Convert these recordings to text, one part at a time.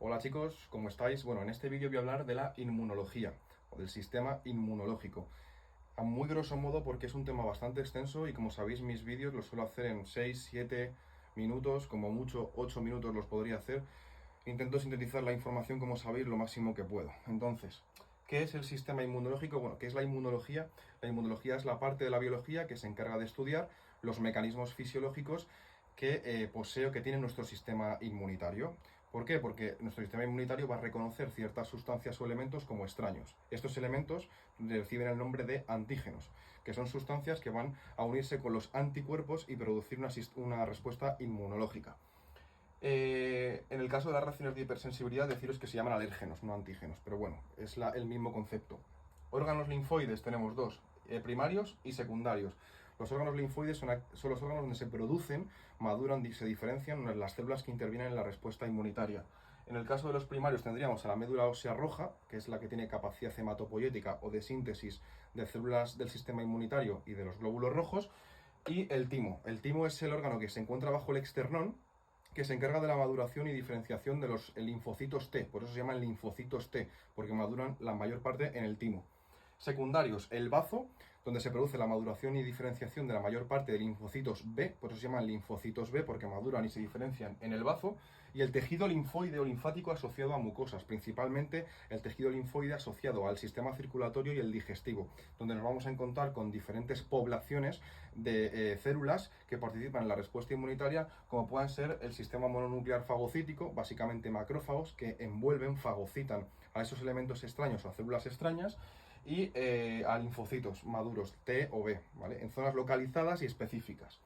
Hola chicos, ¿cómo estáis? Bueno, en este vídeo voy a hablar de la inmunología o del sistema inmunológico. A muy grosso modo porque es un tema bastante extenso y como sabéis mis vídeos los suelo hacer en 6, 7 minutos, como mucho 8 minutos los podría hacer. Intento sintetizar la información, como sabéis, lo máximo que puedo. Entonces, ¿qué es el sistema inmunológico? Bueno, ¿qué es la inmunología? La inmunología es la parte de la biología que se encarga de estudiar los mecanismos fisiológicos que posee o que tiene nuestro sistema inmunitario. ¿Por qué? Porque nuestro sistema inmunitario va a reconocer ciertas sustancias o elementos como extraños. Estos elementos reciben el nombre de antígenos, que son sustancias que van a unirse con los anticuerpos y producir una respuesta inmunológica. En el caso de las reacciones de hipersensibilidad, deciros que se llaman alérgenos, no antígenos, pero bueno, es el mismo concepto. Órganos linfoides tenemos dos, primarios y secundarios. Los órganos linfoides son los órganos donde se producen, maduran y se diferencian las células que intervienen en la respuesta inmunitaria. En el caso de los primarios tendríamos a la médula ósea roja, que es la que tiene capacidad hematopoyética o de síntesis de células del sistema inmunitario y de los glóbulos rojos, y el timo. El timo es el órgano que se encuentra bajo el esternón, que se encarga de la maduración y diferenciación de los linfocitos T, por eso se llaman linfocitos T, porque maduran la mayor parte en el timo. Secundarios, el bazo, donde se produce la maduración y diferenciación de la mayor parte de linfocitos B, por eso se llaman linfocitos B, porque maduran y se diferencian en el bazo, y el tejido linfoide o linfático asociado a mucosas, principalmente el tejido linfoide asociado al sistema circulatorio y el digestivo, donde nos vamos a encontrar con diferentes poblaciones de células que participan en la respuesta inmunitaria, como puedan ser el sistema mononuclear fagocítico, básicamente macrófagos, que envuelven, fagocitan a esos elementos extraños o a células extrañas, y a linfocitos maduros T o B, ¿vale? En zonas localizadas y específicas.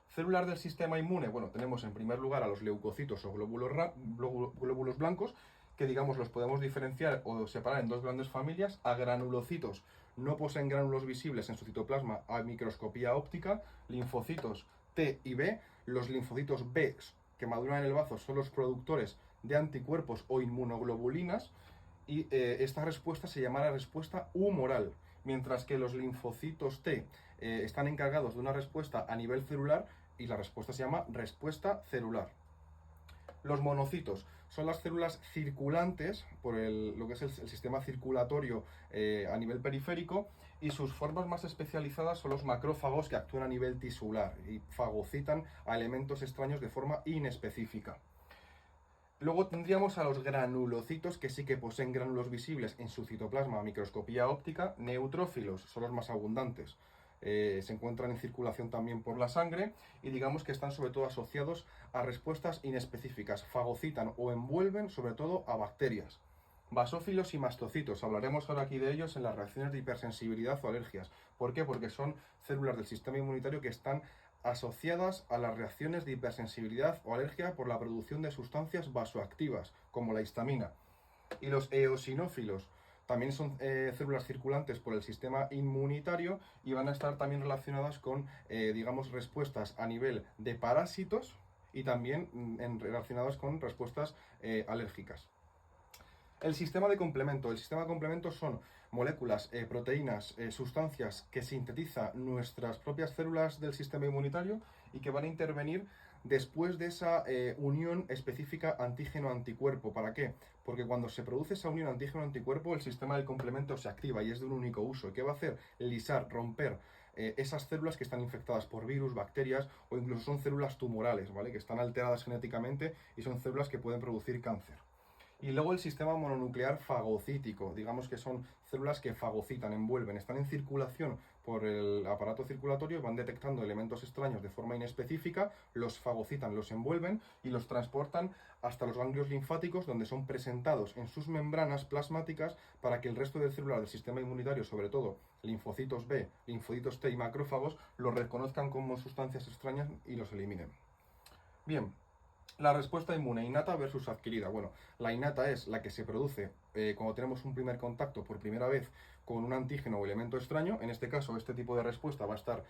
Células del sistema inmune, bueno, tenemos en primer lugar a los leucocitos o glóbulos blancos, que digamos los podemos diferenciar o separar en dos grandes familias. A granulocitos, no poseen gránulos visibles en su citoplasma a microscopía óptica. Linfocitos T y B. Los linfocitos B que maduran en el bazo son los productores de anticuerpos o inmunoglobulinas, y esta respuesta se llamará respuesta humoral, mientras que los linfocitos T están encargados de una respuesta a nivel celular y la respuesta se llama respuesta celular. Los monocitos son las células circulantes por lo que es el sistema circulatorio a nivel periférico, y sus formas más especializadas son los macrófagos, que actúan a nivel tisular y fagocitan a elementos extraños de forma inespecífica. Luego tendríamos a los granulocitos, que sí que poseen gránulos visibles en su citoplasma a microscopía óptica. Neutrófilos son los más abundantes. Se encuentran en circulación también por la sangre y digamos que están sobre todo asociados a respuestas inespecíficas. Fagocitan o envuelven sobre todo a bacterias. Basófilos y mastocitos, hablaremos ahora aquí de ellos en las reacciones de hipersensibilidad o alergias. ¿Por qué? Porque son células del sistema inmunitario que están asociadas a las reacciones de hipersensibilidad o alergia por la producción de sustancias vasoactivas, como la histamina. Y los eosinófilos también son células circulantes por el sistema inmunitario y van a estar también relacionadas con, digamos, respuestas a nivel de parásitos y también relacionadas con respuestas alérgicas. El sistema de complemento. El sistema de complemento son moléculas, proteínas, sustancias que sintetiza nuestras propias células del sistema inmunitario y que van a intervenir después de esa unión específica antígeno-anticuerpo. ¿Para qué? Porque cuando se produce esa unión antígeno-anticuerpo, el sistema del complemento se activa y es de un único uso. ¿Y qué va a hacer? Lisar, romper esas células que están infectadas por virus, bacterias o incluso son células tumorales, ¿vale? Que están alteradas genéticamente y son células que pueden producir cáncer. Y luego el sistema mononuclear fagocítico, digamos que son células que fagocitan, envuelven, están en circulación por el aparato circulatorio, van detectando elementos extraños de forma inespecífica, los fagocitan, los envuelven y los transportan hasta los ganglios linfáticos, donde son presentados en sus membranas plasmáticas para que el resto de células del sistema inmunitario, sobre todo linfocitos B, linfocitos T y macrófagos, los reconozcan como sustancias extrañas y los eliminen. Bien. La respuesta inmune innata versus adquirida. Bueno, la innata es la que se produce cuando tenemos un primer contacto por primera vez con un antígeno o elemento extraño. En este caso, este tipo de respuesta va a estar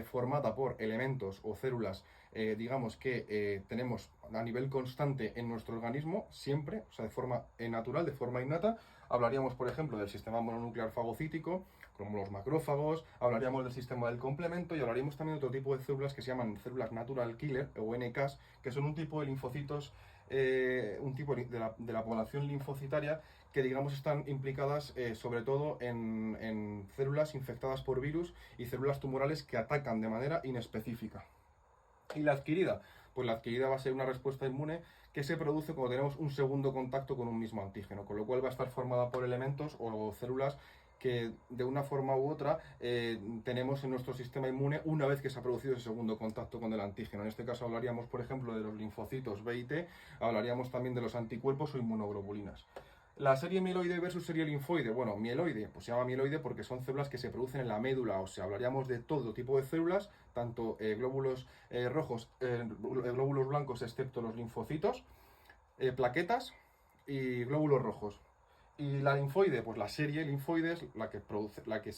formada por elementos o células, digamos, que tenemos a nivel constante en nuestro organismo, siempre, o sea, de forma natural, de forma innata. Hablaríamos, por ejemplo, del sistema mononuclear fagocítico, como los macrófagos, hablaríamos del sistema del complemento y hablaríamos también de otro tipo de células que se llaman células natural killer o NKs, que son un tipo de linfocitos un tipo de la población linfocitaria que, digamos, están implicadas sobre todo en células infectadas por virus y células tumorales que atacan de manera inespecífica. ¿Y la adquirida? Pues la adquirida va a ser una respuesta inmune que se produce cuando tenemos un segundo contacto con un mismo antígeno, con lo cual va a estar formada por elementos o células que de una forma u otra tenemos en nuestro sistema inmune una vez que se ha producido ese segundo contacto con el antígeno. En este caso hablaríamos, por ejemplo, de los linfocitos B y T, hablaríamos también de los anticuerpos o inmunoglobulinas. La serie mieloide versus serie linfoide. Bueno, mieloide, pues se llama mieloide porque son células que se producen en la médula, o sea, hablaríamos de todo tipo de células, tanto glóbulos rojos, glóbulos blancos, excepto los linfocitos, plaquetas y glóbulos rojos. Y la linfoide, pues la serie linfoide es la que produce, la que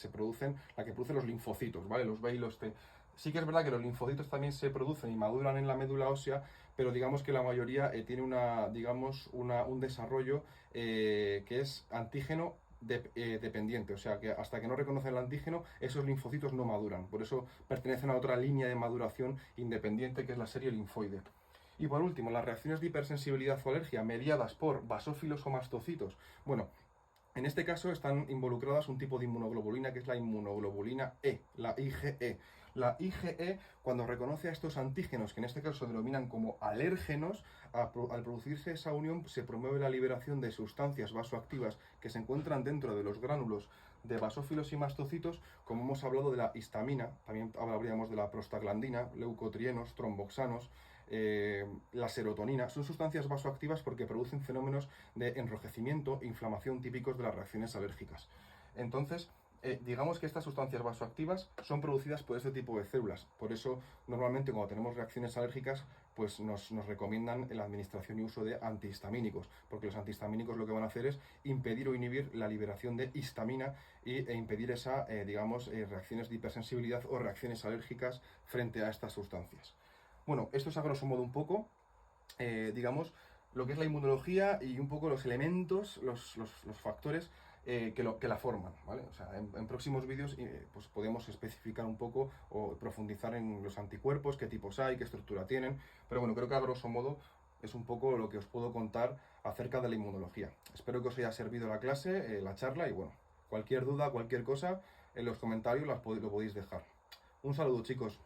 produce los linfocitos, ¿vale? Los B y los T. Sí que es verdad que los linfocitos también se producen y maduran en la médula ósea, pero digamos que la mayoría tiene un desarrollo que es antígeno dependiente, o sea que hasta que no reconocen el antígeno, esos linfocitos no maduran. Por eso pertenecen a otra línea de maduración independiente que es la serie linfoide. Y por último, las reacciones de hipersensibilidad o alergia mediadas por basófilos o mastocitos. Bueno, en este caso están involucradas un tipo de inmunoglobulina que es la inmunoglobulina E, la IgE. La IgE, cuando reconoce a estos antígenos, que en este caso se denominan como alérgenos, al producirse esa unión se promueve la liberación de sustancias vasoactivas que se encuentran dentro de los gránulos de basófilos y mastocitos, como hemos hablado de la histamina, también hablaríamos de la prostaglandina, leucotrienos, tromboxanos, la serotonina. Son sustancias vasoactivas porque producen fenómenos de enrojecimiento e inflamación típicos de las reacciones alérgicas. Entonces, digamos que estas sustancias vasoactivas son producidas por este tipo de células. Por eso, normalmente cuando tenemos reacciones alérgicas, pues nos recomiendan la administración y uso de antihistamínicos, porque los antihistamínicos lo que van a hacer es impedir o inhibir la liberación de histamina e impedir reacciones de hipersensibilidad o reacciones alérgicas frente a estas sustancias. Bueno, esto es a grosso modo un poco, lo que es la inmunología y un poco los elementos, los factores que la forman, ¿vale? O sea, en próximos vídeos pues podemos especificar un poco o profundizar en los anticuerpos, qué tipos hay, qué estructura tienen, pero bueno, creo que a grosso modo es un poco lo que os puedo contar acerca de la inmunología. Espero que os haya servido la clase, la charla y bueno, cualquier duda, cualquier cosa, en los comentarios lo podéis dejar. Un saludo, chicos.